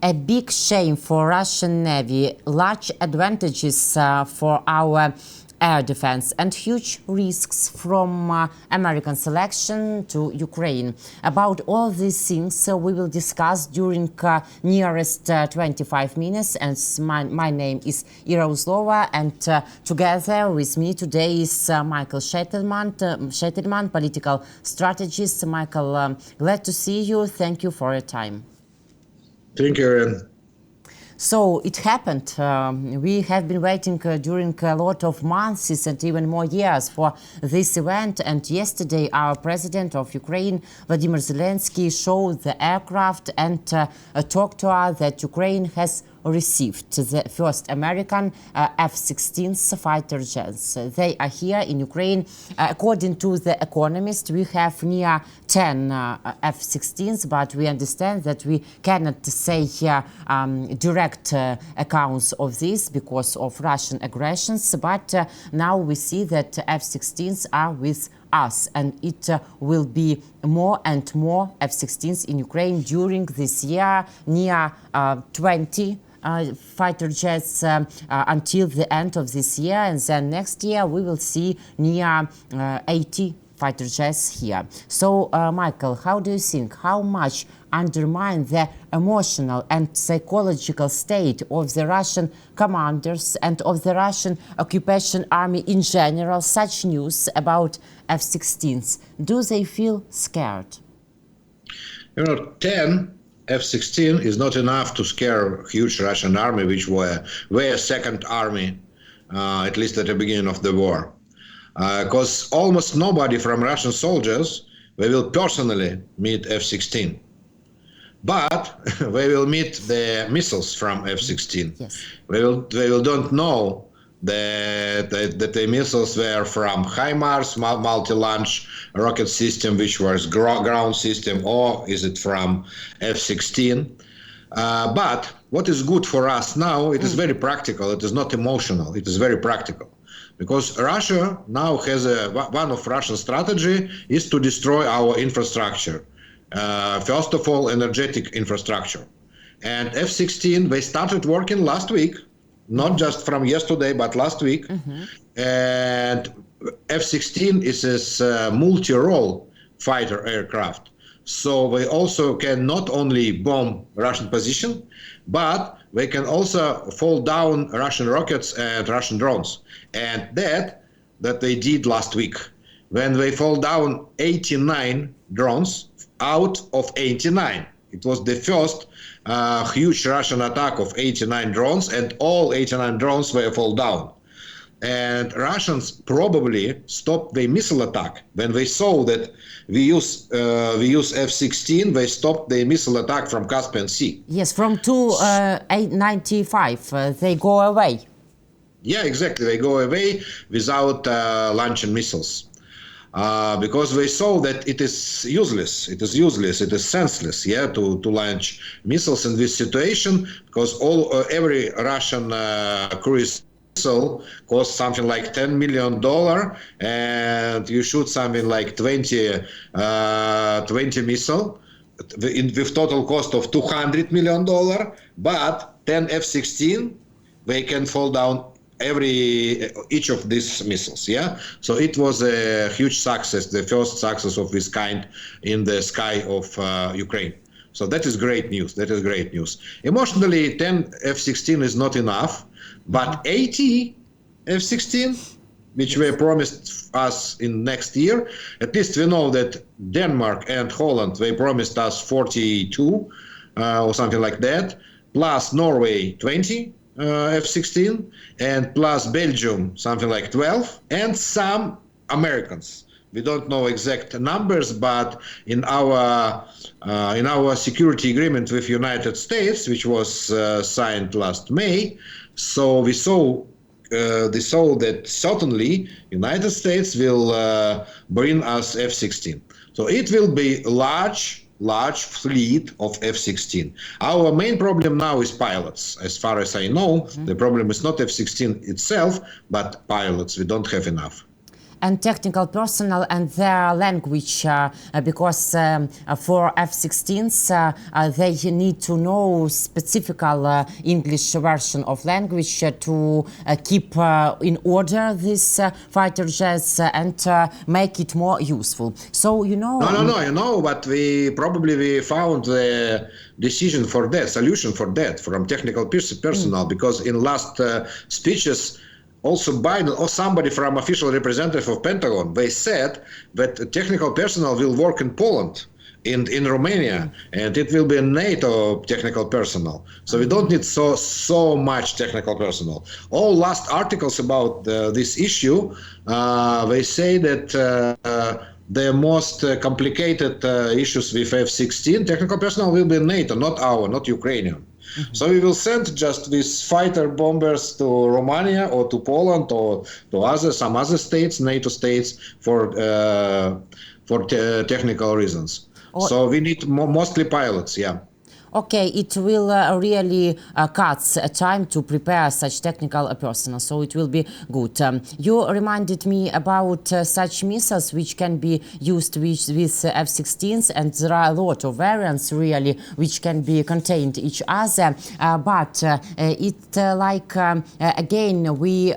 A big shame for Russian Navy, large advantages for our air defense and huge risks from American selection to Ukraine. About all these things we will discuss during nearest 25 minutes. And my name is Iryna Uzlova, and together with me today is Mykhailo Sheitelman, political strategist. Michael, glad to see you. Thank you for your time. Thank you, Iryna. So it happened. We have been waiting during a lot of months and even more years for this event. And yesterday, our president of Ukraine, Vladimir Zelensky, showed the aircraft and talked to us that Ukraine has received the first American F-16 fighter jets. They are here in Ukraine. According to The Economist, we have near 10 F-16s, but we understand that we cannot say here direct accounts of this because of Russian aggressions. But now we see that F-16s are with us, and it will be more and more F-16s in Ukraine during this year, near 20 fighter jets until the end of this year, and then next year we will see near 80 fighter jets here. So, Michael, how do you think, how much undermine the emotional and psychological state of the Russian commanders and of the Russian occupation army in general, such news about F-16s? Do they feel scared? 10 F-16 is not enough to scare a huge Russian army, which were a second army, at least at the beginning of the war. Because almost nobody from Russian soldiers will personally meet F-16. But they will meet the missiles from F-16. Yes. They will don't know that the missiles were from HIMARS, multi-launch rocket system, which was ground system, or is it from F-16. But what is good for us now, it is very practical, it is not emotional, it is very practical. Because Russia now has one of Russia's strategy is to destroy our infrastructure. First of all, energetic infrastructure. And F-16, they started working last week, not just from yesterday, but last week. And F-16 is a multi-role fighter aircraft. So they also can not only bomb Russian position, but they can also fall down Russian rockets and Russian drones. And that they did last week, when they fall down 89 drones out of 89. It was the first huge Russian attack of 89 drones, and all 89 drones were fall down. And Russians probably stopped the missile attack. When they saw that we use F-16, they stopped the missile attack from Caspian Sea. Yes, from 295, they go away. Yeah, exactly. They go away without launching missiles. Because they saw that it is useless, it is senseless, to launch missiles in this situation, because every Russian cruise missile costs something like $10 million, and you shoot something like 20 missile with total cost of $200 million, but 10 F-16, they can fall down each of these missiles. So it was a huge success, the first success of this kind in the sky of Ukraine. So that is great news. Emotionally, 10 F-16 is not enough, but 80 F-16, which were promised us in next year, at least we know that Denmark and Holland, they promised us 42 or something like that, plus Norway 20 F-16, and plus Belgium something like 12, and some Americans. We don't know exact numbers, but in our security agreement with United States, which was signed last May, so they saw that certainly United States will bring us F-16. So it will be large fleet of F-16. Our main problem now is pilots. As far as I know, the problem is not F-16 itself, but pilots. We don't have enough. And technical personnel and their language, because for F-16s they need to know specific English version of language to keep in order this fighter jets and make it more useful. So No, but we found the decision for that, solution for that from technical personnel, because in last speeches, also Biden or somebody from official representative of Pentagon, they said that technical personnel will work in Poland, in Romania, and it will be a NATO technical personnel. So we don't need so much technical personnel. All last articles about this issue, they say that the most complicated issues with F-16 technical personnel will be NATO, not Ukrainian. So we will send just these fighter bombers to Romania or to Poland or to some other states, NATO states, for technical reasons. So we need mostly pilots, yeah. Okay, it will really cut time to prepare such technical personnel, so it will be good. You reminded me about such missiles which can be used with F-16s, and there are a lot of variants really which can be contained each other. But again we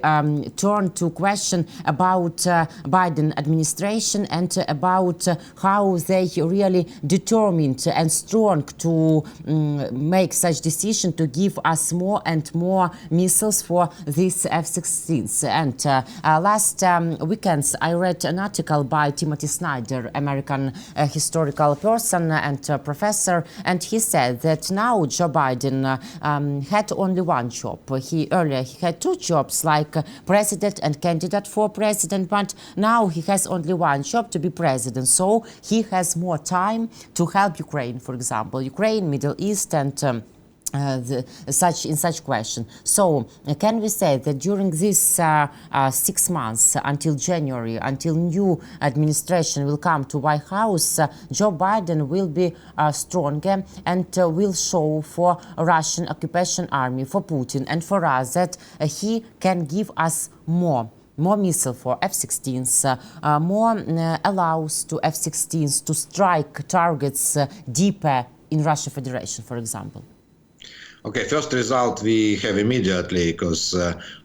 turn to question about Biden administration and about how they really determined and strong to make such decision to give us more and more missiles for these F-16s. And last weekends I read an article by Timothy Snyder, American historical person and professor, and he said that now Joe Biden had only one job. Earlier he had two jobs, like president and candidate for president, but now he has only one job, to be president. So he has more time to help Ukraine, for example, Middle East and such question. So can we say that during this 6 months until January, until new administration will come to White House, Joe Biden will be stronger and will show for Russian occupation army, for Putin and for us, that he can give us more missiles for F-16s, more allows to F-16s to strike targets deeper in Russia Federation, for example? Okay, first result we have immediately, because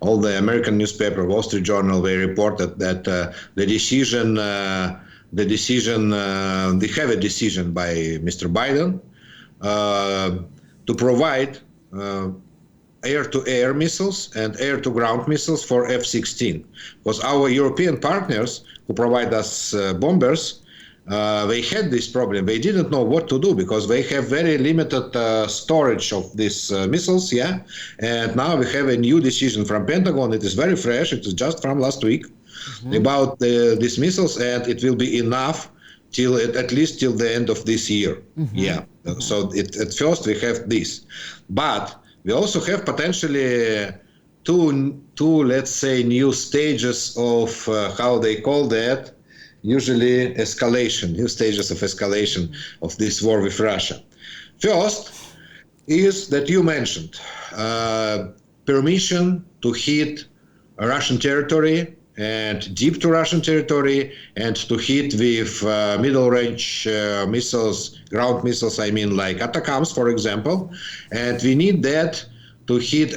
all the American newspaper, Wall Street Journal, they reported that they have a decision by Mr. Biden to provide air-to-air missiles and air-to-ground missiles for F-16, because our European partners who provide us bombers, they had this problem. They didn't know what to do because they have very limited storage of these missiles, yeah. And now we have a new decision from Pentagon. It is very fresh. It is just from last week about these missiles, and it will be enough at least till the end of this year. Yeah. So at first we have this, but we also have potentially two let's say new stages of how they call that. Usually escalation, new stages of escalation of this war with Russia. First is that you mentioned permission to hit Russian territory and deep to Russian territory, and to hit with middle-range missiles, ground missiles, I mean like ATACMS, for example. And we need that to hit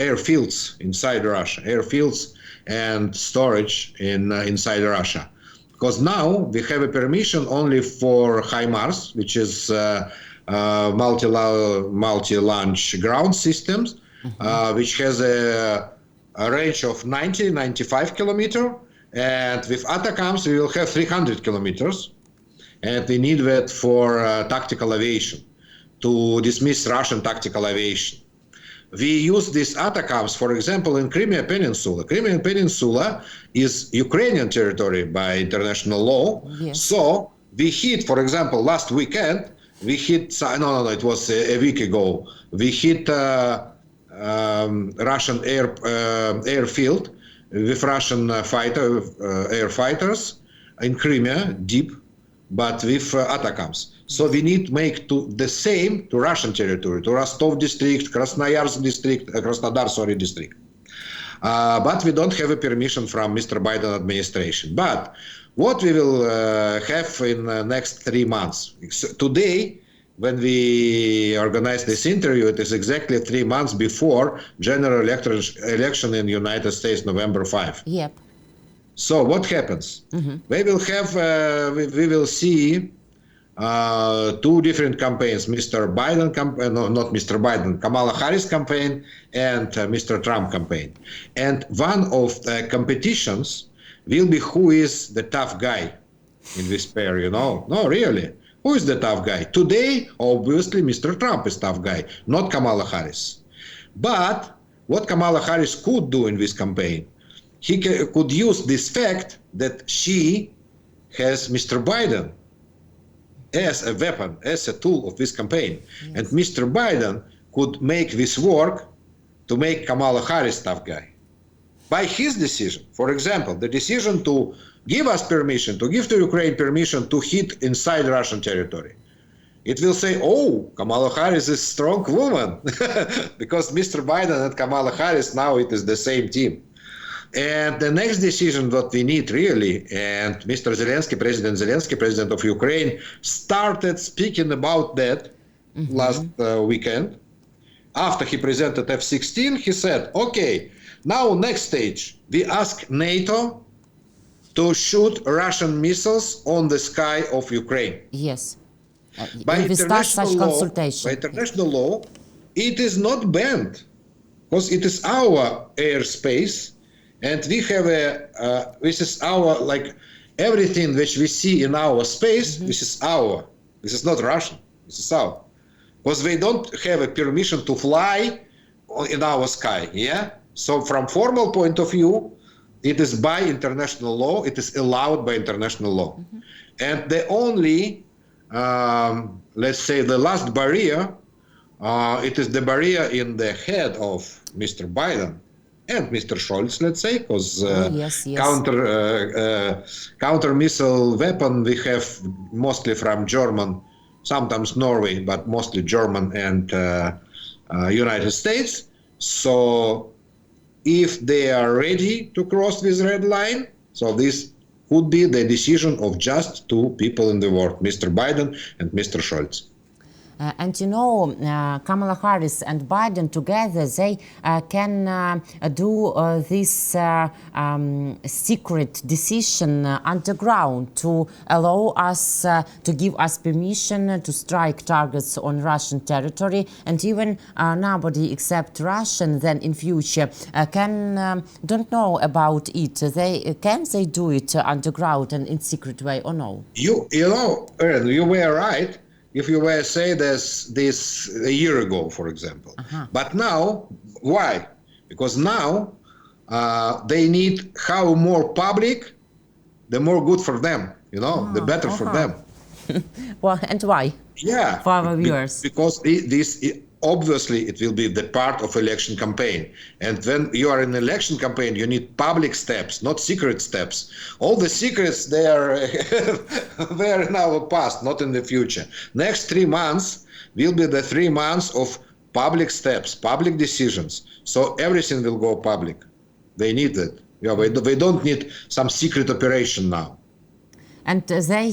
airfields inside Russia, airfields and storage inside Russia. Because now we have a permission only for HIMARS, which is multi-launch ground systems, which has a range of 95 kilometers, and with ATACMS we will have 300 kilometers, and we need that for tactical aviation, to dismiss Russian tactical aviation. We use these ATACMS, for example, in Crimea Peninsula. Crimea Peninsula is Ukrainian territory by international law. Yes. So we hit, for example, last weekend, we hit, it was a week ago, we hit Russian airfield with Russian air fighters in Crimea, deep, but with ATACMS. So we need to make the same to Russian territory, to Rostov district, Krasnodar district. but we don't have a permission from Mr. Biden administration. But what we will have in the next 3 months? Today, when we organized this interview, it is exactly 3 months before general election in the United States, November 5. Yep. So what happens? We will have, we will see 2 different campaigns: Mr. Biden no, not Mr. Biden, Kamala Harris campaign and Mr. Trump campaign. And one of the competitions will be who is the tough guy in this pair. No, really. Who is the tough guy? Today, obviously, Mr. Trump is tough guy, not Kamala Harris. But what Kamala Harris could do in this campaign, he could use this fact that she has Mr. Biden as a weapon, as a tool of this campaign. Yes. And Mr. Biden could make this work to make Kamala Harris tough guy. By his decision, for example, the decision to give us permission, to give to Ukraine permission to hit inside Russian territory. It will say, oh, Kamala Harris is a strong woman, because Mr. Biden and Kamala Harris, now it is the same team. And the next decision that we need really, and Mr. Zelensky, President of Ukraine, started speaking about that last weekend. After he presented F-16, he said, okay, now next stage, we ask NATO to shoot Russian missiles on the sky of Ukraine. Yes. By international law, it is not banned, because it is our airspace, and we have this is our, like, everything which we see in our space, this is our. This is not Russian. This is our. Because they don't have a permission to fly in our sky, yeah? So from formal point of view, it is by international law, it is allowed by international law. And the only, let's say, the last barrier, it is the barrier in the head of Mr. Biden and Mr. Scholz, let's say, because counter missile weapon we have mostly from German, sometimes Norway, but mostly German and United States. So if they are ready to cross this red line, so this could be the decision of just 2 people in the world, Mr. Biden and Mr. Scholz. And you know, Kamala Harris and Biden together, they can do this secret decision underground to allow us, to give us permission to strike targets on Russian territory, and even nobody except Russian then in future don't know about it. Can they do it underground and in secret way or no? You know, Iryna, you were right. If you were say this a year ago, for example. But now, why? Because now they need how more public, the more good for them, the better for them. Well, and why? Yeah. For our viewers. Because obviously it will be the part of election campaign. And when you are in election campaign, you need public steps, not secret steps. All the secrets, they are in our past, not in the future. Next 3 months will be the 3 months of public steps, public decisions. So everything will go public. They need it. Yeah, they don't need some secret operation now. And they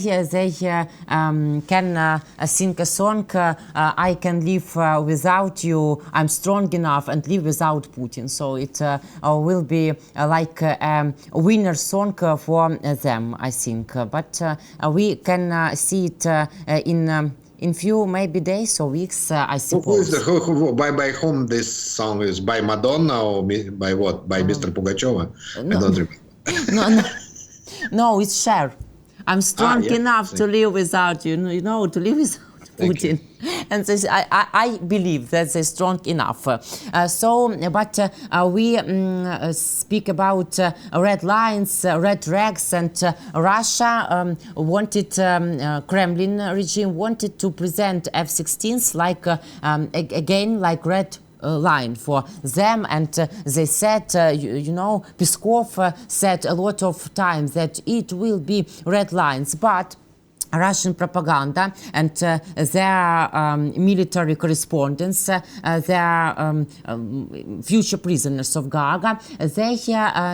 can sing a song, I can live without you, I'm strong enough, and live without Putin. So it will be like a winner song for them, I think. But we can see it in few maybe days or weeks, I suppose. By whom this song is? By Madonna or by what? By Mr. Pugacheva? No. I don't remember. No, it's Cher. I'm strong enough to live without you, to live without Putin. And this, I believe that they're strong enough. But we speak about red lines, red flags, and Russia wanted, Kremlin regime wanted to present F-16s like, again, like red line for them, and they said, Peskov said a lot of times that it will be red lines, but Russian propaganda and their military correspondents, their future prisoners of Gaga, they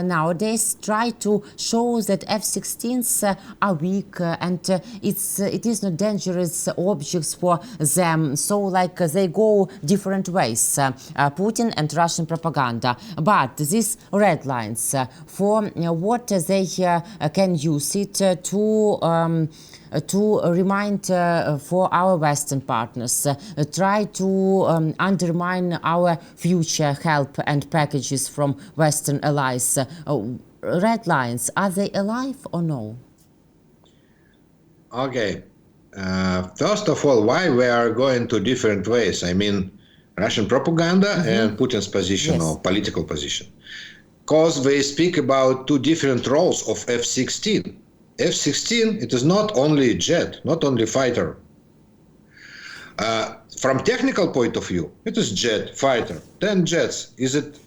nowadays try to show that F-16s are weak and it is not dangerous objects for them. So like they go different ways, Putin and Russian propaganda. But these red lines, for what they can use it to remind for our Western partners, try to undermine our future help and packages from Western allies. Red lines, are they alive or no? Okay. First of all, why we are going to different ways? I mean, Russian propaganda and Putin's position or political position. Because they speak about two different roles of F-16. F-16, it is not only jet, not only fighter. From technical point of view, it is jet, fighter, 10 jets. Is it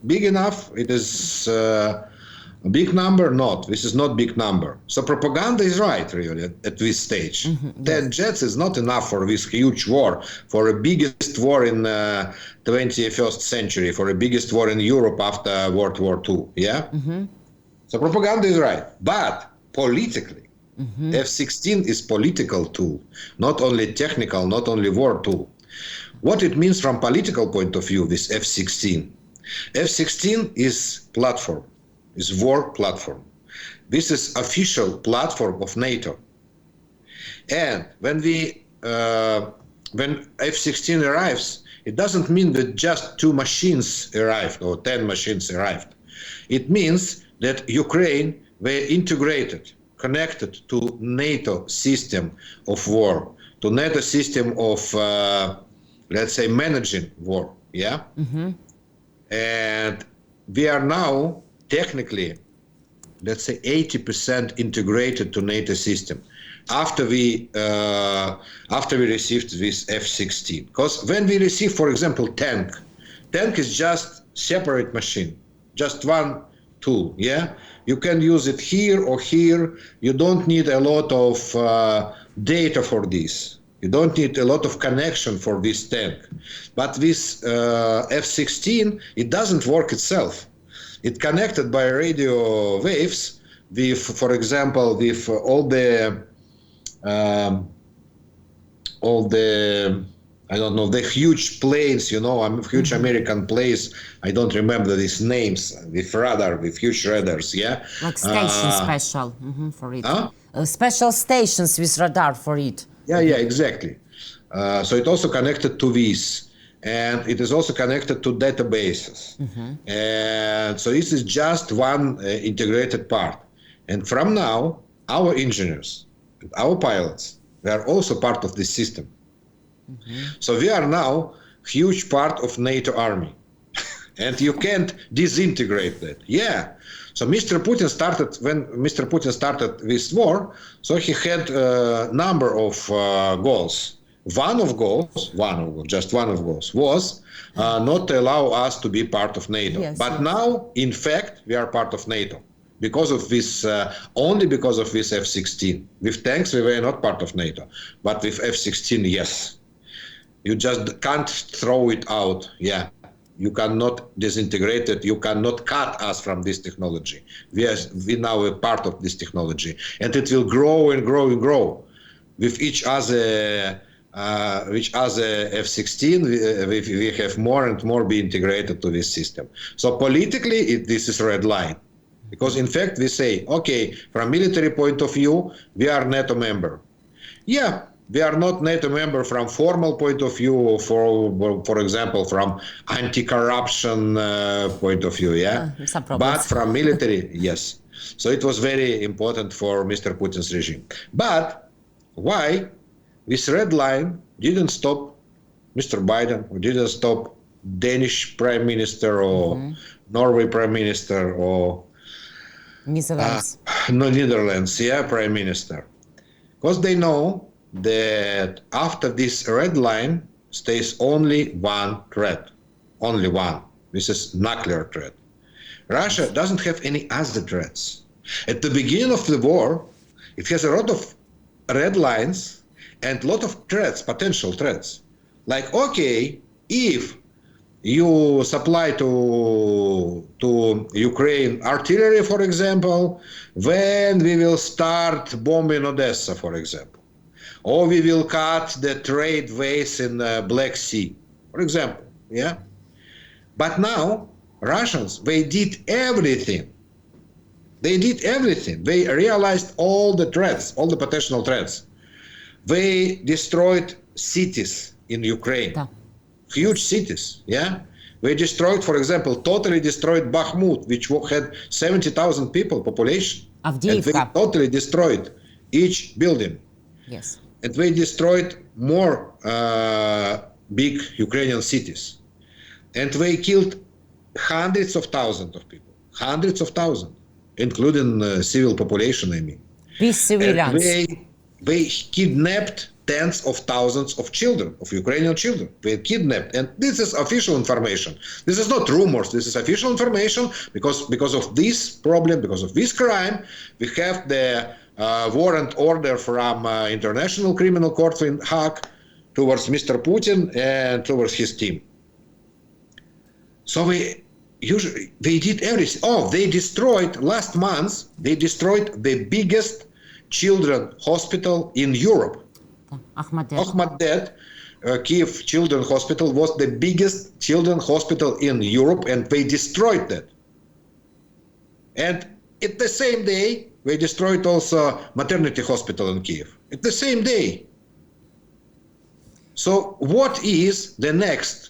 big enough? It is a big number? Not. This is not big number. So propaganda is right, really, at this stage. 10 jets is not enough for this huge war, for the biggest war in 21st century, for the biggest war in Europe after World War II. Yeah? So propaganda is right. But politically, F-16 is political tool, not only technical, not only war tool. What it means from political point of view, this F-16? F-16 is platform, is war platform. This is official platform of NATO. And when F-16 arrives, it doesn't mean that just 2 machines arrived or 10 machines arrived. It means that Ukraine were integrated, connected to NATO system of war, to NATO system of, let's say, managing war, yeah? And we are now technically, let's say, 80% integrated to NATO system after we received this F-16. Because when we receive, for example, tank is just separate machine, just one tool, yeah? You can use it here or here. You don't need a lot of data for this. You don't need a lot of connection for this tank. But this F-16, it doesn't work itself. It's connected by radio waves with, for example, with all the I don't know, the huge planes, you know, huge American planes. I don't remember these names, with radar, with huge radars, yeah? Like station special for it. Special stations with radar for it. Yeah, exactly. So it also connected to this. And it is also connected to databases. And so this is just one integrated part. And from now, our engineers, our pilots, they are also part of this system. So we are now huge part of NATO army. And you can't disintegrate that. Yeah. So when Mr. Putin started this war, so he had a number of goals. One of goals was not to allow us to be part of NATO. Now, in fact, we are part of NATO. Because of this, only because of this F-16. With tanks, we were not part of NATO. But with F-16, yes. You just can't throw it out. Yeah. You cannot disintegrate it. You cannot cut us from this technology. We now a part of this technology. And it will grow and grow and grow. With each other F-16, we have more and more be integrated to this system. So politically, this is red line. Because in fact, we say, okay, from military point of view, we are NATO member. Yeah, we are not NATO member from formal point of view, for example, from anti-corruption point of view, yeah? But from military, yes. So it was very important for Mr. Putin's regime. But why this red line didn't stop Mr. Biden, or didn't stop Danish Prime Minister, or Norway Prime Minister, or Netherlands. Netherlands, yeah, Prime Minister. Because they know that after this red line stays only one threat. Only one. This is nuclear threat. Russia doesn't have any other threats. At the beginning of the war, it has a lot of red lines and a lot of threats, potential threats. Like, okay, if you supply to Ukraine artillery, for example, then we will start bombing Odessa, for example. Or we will cut the trade ways in the Black Sea, for example. Yeah. But now, Russians, they did everything. They did everything. They realized all the threats, all the potential threats. They destroyed cities in Ukraine, huge cities, yeah? They destroyed, for example, totally destroyed Bakhmut, which had 70,000 people population. Avdiivka. And they totally destroyed each building. Yes. And they destroyed more big Ukrainian cities. And they killed hundreds of thousands of people, hundreds of thousands, including civil population, I mean. These civilians. And they kidnapped tens of thousands of children, of Ukrainian children. They kidnapped. And this is official information. This is not rumors. This is official information because of this problem, because of this crime, we have the warrant order from International Criminal Court in Hague towards Mr. Putin and towards his team. So they did everything. Oh, they destroyed, last month, they destroyed the biggest children hospital in Europe. Ahmadiyed, Kiev Children's Hospital was the biggest children's hospital in Europe, and they destroyed that. And at the same day, they destroyed also maternity hospital in Kiev. At the same day. So what is the next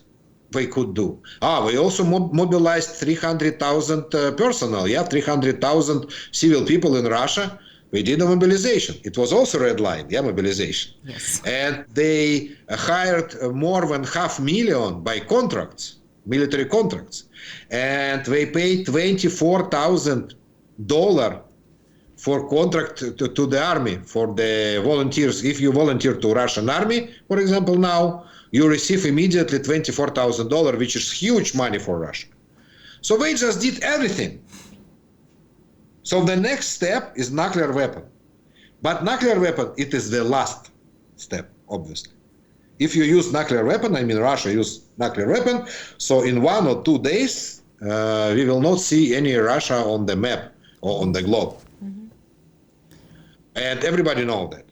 they could do? They also mobilized 300,000 personnel, 300,000 civil people in Russia. We did a mobilization. It was also red line, mobilization. Yes. And they hired more than 500,000 by contracts, military contracts. And they paid $24,000 for contract to the army, for the volunteers. If you volunteer to Russian army, for example, now, you receive immediately $24,000, which is huge money for Russia. So they just did everything. So the next step is nuclear weapon. But nuclear weapon, it is the last step, obviously. If you use nuclear weapon, I mean Russia use nuclear weapon, so in 1 or 2 days, we will not see any Russia on the map or on the globe. Mm-hmm. And everybody knows that.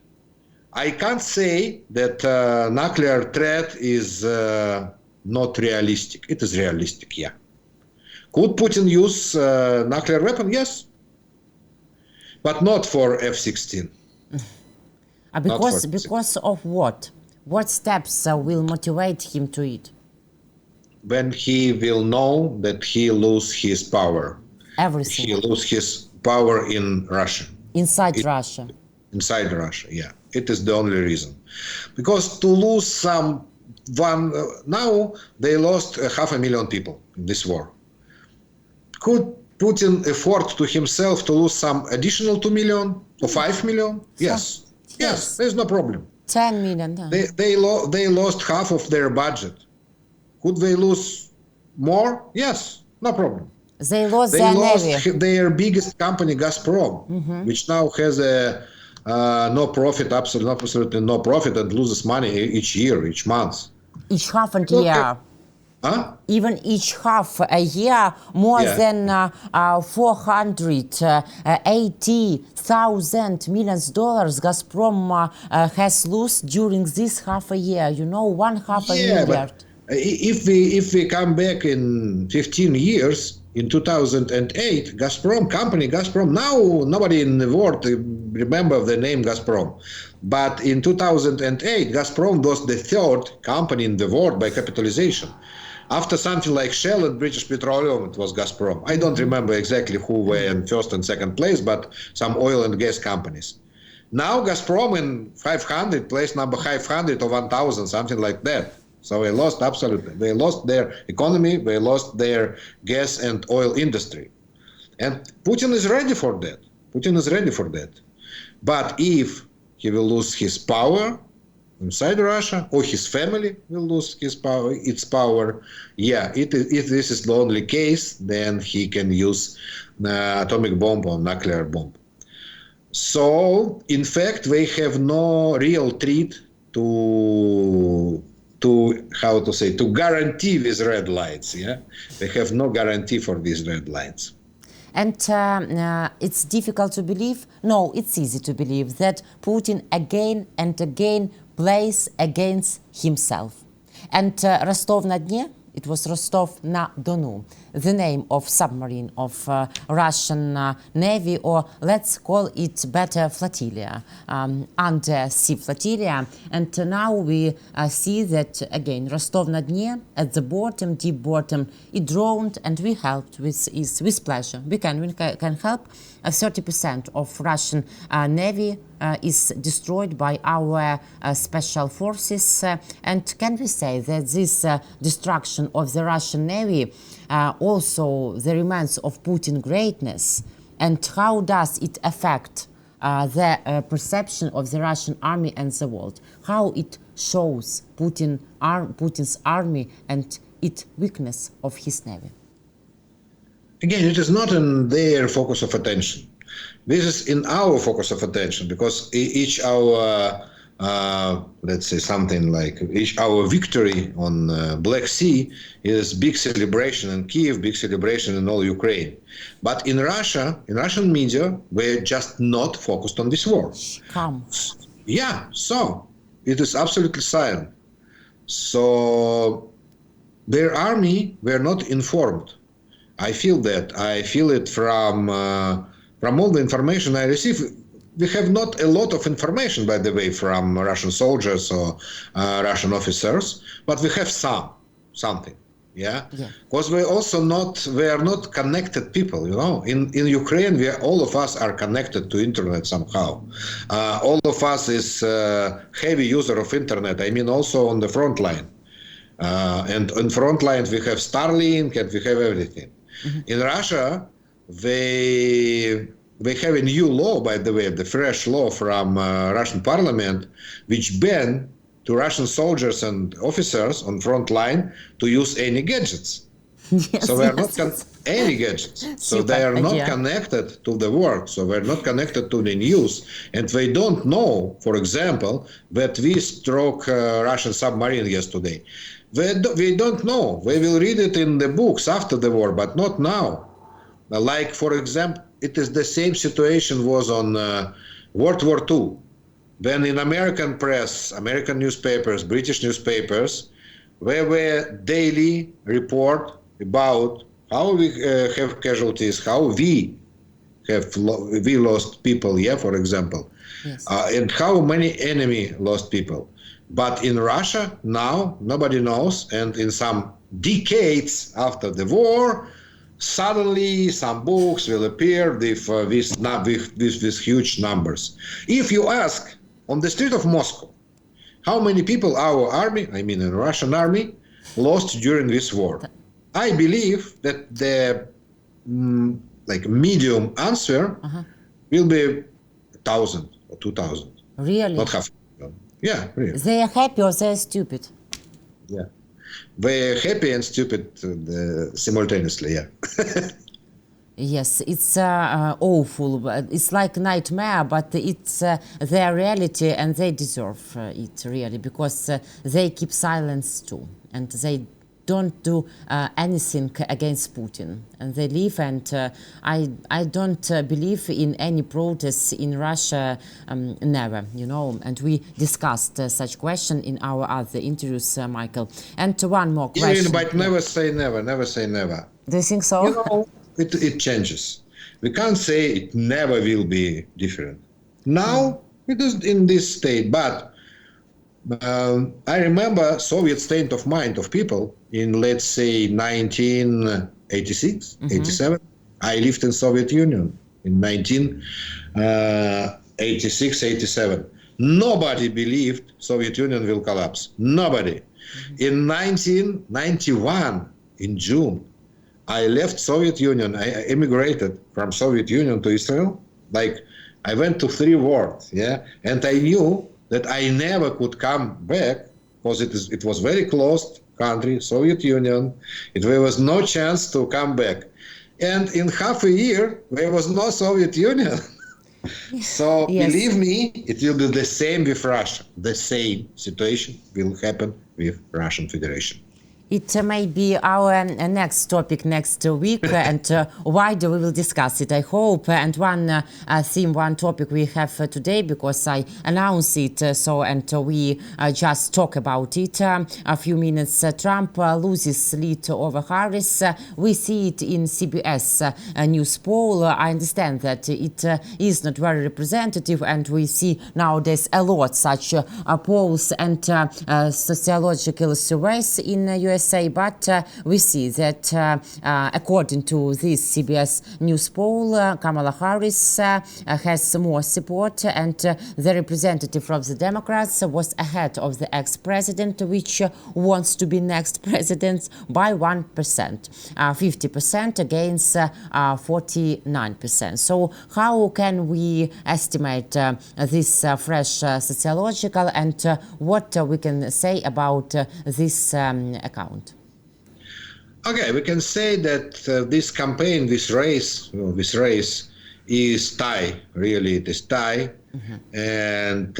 I can't say that nuclear threat is not realistic. It is realistic, yeah. Could Putin use nuclear weapon? Yes. But not for F-16. Because of what? What steps will motivate him to it? When he will know that he lose his power. Everything. He lose his power in Russia. Inside Russia. Inside Russia, yeah. It is the only reason. Because to lose now they lost 500,000 people in this war. Could Putin afford to himself to lose some additional 2 million or 5 million? Yes. Yes, there's no problem. 10 million. They lost half of their budget. Could they lose more? Yes, no problem. They lost their navy. Their biggest company, Gazprom, which now has a no profit, absolutely no profit, and loses money each year, each month. Each half a year. Huh? Even each half a year, more than 480,000 million dollars Gazprom has lost during this half a year. You know, one half a milliard. But if we come back in 15 years, in 2008, Gazprom, now nobody in the world remember the name Gazprom. But in 2008, Gazprom was the third company in the world by capitalization. After something like Shell and British Petroleum, it was Gazprom. I don't remember exactly who were in first and second place, but some oil and gas companies. Now Gazprom in 500, place number 500 or 1,000, something like that. So they lost absolutely. They lost their economy, they lost their gas and oil industry. And Putin is ready for that. Putin is ready for that. But if he will lose his power inside Russia, or his family will lose its power, if this is the only case, then he can use atomic bomb or nuclear bomb. So, in fact, they have no real threat to guarantee these red lines. Yeah, they have no guarantee for these red lines. And it's difficult to believe, no, it's easy to believe that Putin again and again plays against himself. And Rostov-na-Dnie, it was Rostov-na-Donu, the name of submarine of Russian Navy, or let's call it better flotilla, undersea flotilla. And now we see that again Rostov-na-Dnie at the bottom, deep bottom, it drowned, and we helped with pleasure. We can help. 30% of Russian Navy is destroyed by our special forces. And can we say that this destruction of the Russian Navy also the remains of Putin's greatness? And how does it affect the perception of the Russian army and the world? How it shows Putin's army and its weakness of his navy? Again, it is not in their focus of attention. This is in our focus of attention, because each our, let's say something like each our victory on Black Sea is big celebration in Kiev, big celebration in all Ukraine. But in Russia, in Russian media, we're just not focused on this war. Come. Yeah, so it is absolutely silent. So their army were not informed. I feel that. I feel it from all the information I receive. We have not a lot of information, by the way, from Russian soldiers or Russian officers, but we have something. Yeah, because we are not connected people. You know, in Ukraine, all of us are connected to internet somehow. All of us is heavy user of internet. I mean, also on the front line. And on front line, we have Starlink and we have everything. Mm-hmm. In Russia, they have a new law, by the way, the fresh law from Russian parliament, which ban to Russian soldiers and officers on front line to use any gadgets. Yes, so they are not any gadgets. So they are not connected to the work. So they're not connected to the news, and they don't know, for example, that we struck Russian submarine yesterday. They don't know. They will read it in the books after the war, but not now. Like, for example, it is the same situation was on World War II. When in American press, American newspapers, British newspapers, they were daily report about how we have casualties, how we lost people, for example, yes. And how many enemy lost people. But in Russia, now, nobody knows, and in some decades after the war, suddenly some books will appear with huge numbers. If you ask on the street of Moscow, how many people our army, I mean the Russian army, lost during this war, I believe that the medium answer will be 1,000 or 2,000. Really? Not half. Yeah, really. They are happy or they are stupid? Yeah. They are happy and stupid simultaneously, yeah. Yes, it's awful. It's like a nightmare, but it's their reality, and they deserve it, really, because they keep silence too, and they don't do anything against Putin, and they live. And I don't believe in any protests in Russia, never, you know. And we discussed such question in our other interviews, Michael. And one more question. But never say never. Never say never. Do you think so? You know, it changes. We can't say it never will be different. Now it is in this state, but I remember Soviet state of mind of people in, let's say, 1986, 87. I lived in Soviet Union in 1986, 87. Nobody believed Soviet Union will collapse. Nobody. In 1991, in June, I left Soviet Union. I emigrated from Soviet Union to Israel. Like, I went to 3 wars, and I knew that I never could come back because it was very closed country, Soviet Union. There was no chance to come back. And in half a year, there was no Soviet Union. So Yes. believe me, it will be the same with Russia. The same situation will happen with Russian Federation. It may be our next topic next week, and wider we will discuss it, I hope. And one theme, one topic we have today, because I announced it, and we just talk about it. A few minutes, Trump loses lead over Harris. We see it in CBS news poll. I understand that it is not very representative, and we see nowadays a lot such polls and sociological surveys in USA, but we see that according to this CBS news poll, Kamala Harris has more support, and the representative from the Democrats was ahead of the ex-president, which wants to be next president, by 1%, 50% against 49%. So how can we estimate this fresh sociological, and what we can say about this account? Okay, we can say that this campaign, this race is tie. Really, it is tie, and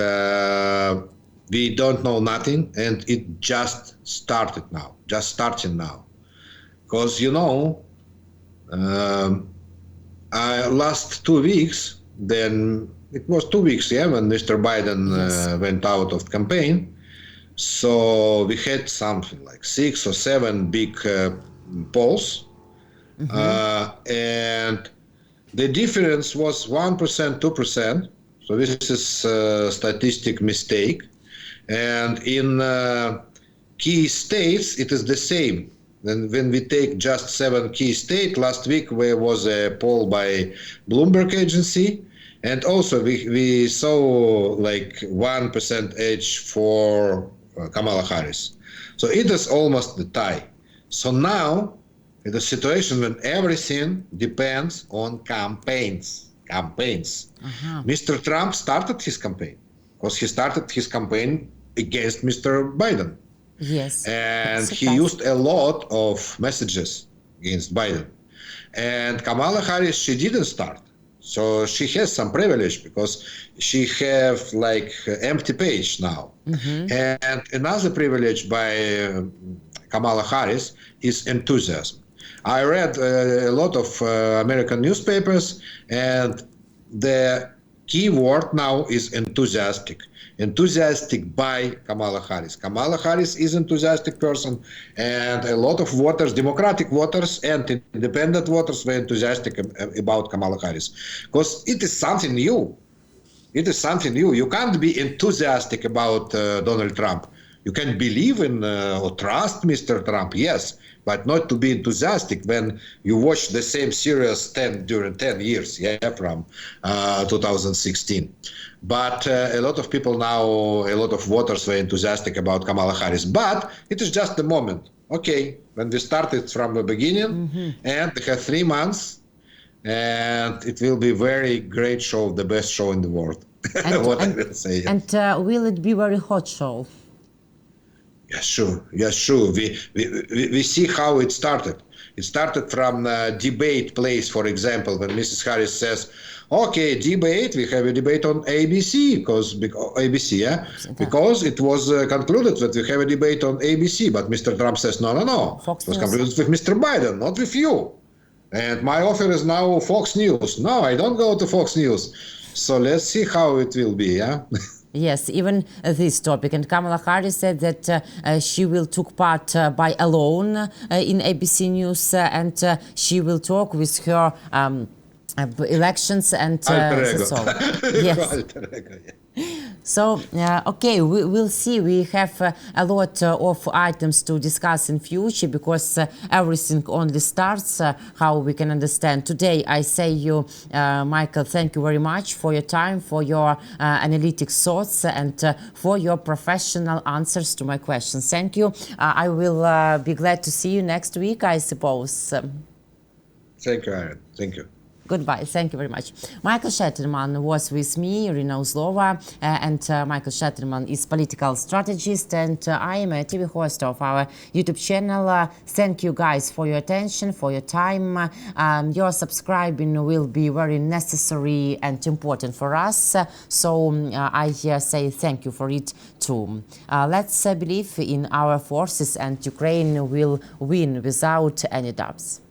we don't know nothing, and it just started now, starting now, because last 2 weeks, then it was 2 weeks, when Mr. Biden went out of campaign. So we had something like 6 or 7 big polls, and the difference was 1%, 2%. So this is a statistic mistake. And in key states, it is the same. Then when we take just 7 key states, last week there was a poll by Bloomberg agency, and also we saw like 1% edge for Kamala Harris. So it is almost the tie. So now, in the situation when everything depends on campaigns. Mr. Trump started his campaign, because he started his campaign against Mr. Biden. Yes. And he used a lot of messages against Biden. And Kamala Harris, she didn't start. So she has some privilege, because she have like empty page now. And another privilege by Kamala Harris is enthusiasm. I read a lot of American newspapers, and the key word now is enthusiastic. Enthusiastic by Kamala Harris. Kamala Harris is an enthusiastic person, and a lot of voters, Democratic voters and independent voters, were enthusiastic about Kamala Harris, because it is something new. It is something new. You can't be enthusiastic about Donald Trump. You can believe in or trust Mr. Trump, yes, but not to be enthusiastic when you watch the same series during 10 years, from 2016. But a lot of people now, a lot of voters were enthusiastic about Kamala Harris. But it is just the moment. Okay, when we started from the beginning, and we have 3 months, and it will be very great show, the best show in the world. I will say. And will it be very hot show? Yes, sure. Yes, sure. We see how it started. It started from debate place, for example, when Mrs. Harris says, okay, debate, we have a debate on ABC, because it was concluded that we have a debate on ABC. But Mr. Trump says, no. It was concluded with Mr. Biden, not with you. And my offer is now Fox News. No, I don't go to Fox News. So let's see how it will be, Yes, even this topic. And Kamala Harris said that she will take part by alone in ABC News, and she will talk with her elections and that's all. Yes. So, okay, we'll see. We have a lot of items to discuss in future, because everything only starts, how we can understand. Today, I say you, Michael, thank you very much for your time, for your analytic thoughts, and for your professional answers to my questions. Thank you. I will be glad to see you next week, I suppose. Thank you, Aaron. Thank you. Goodbye. Thank you very much. Mykhailo Sheitelman was with me, Iryna Uzlova, and Mykhailo Sheitelman is political strategist, and I am a TV host of our YouTube channel. Thank you guys for your attention, for your time. Your subscribing will be very necessary and important for us. So I say thank you for it too. Let's believe in our forces, and Ukraine will win without any doubts.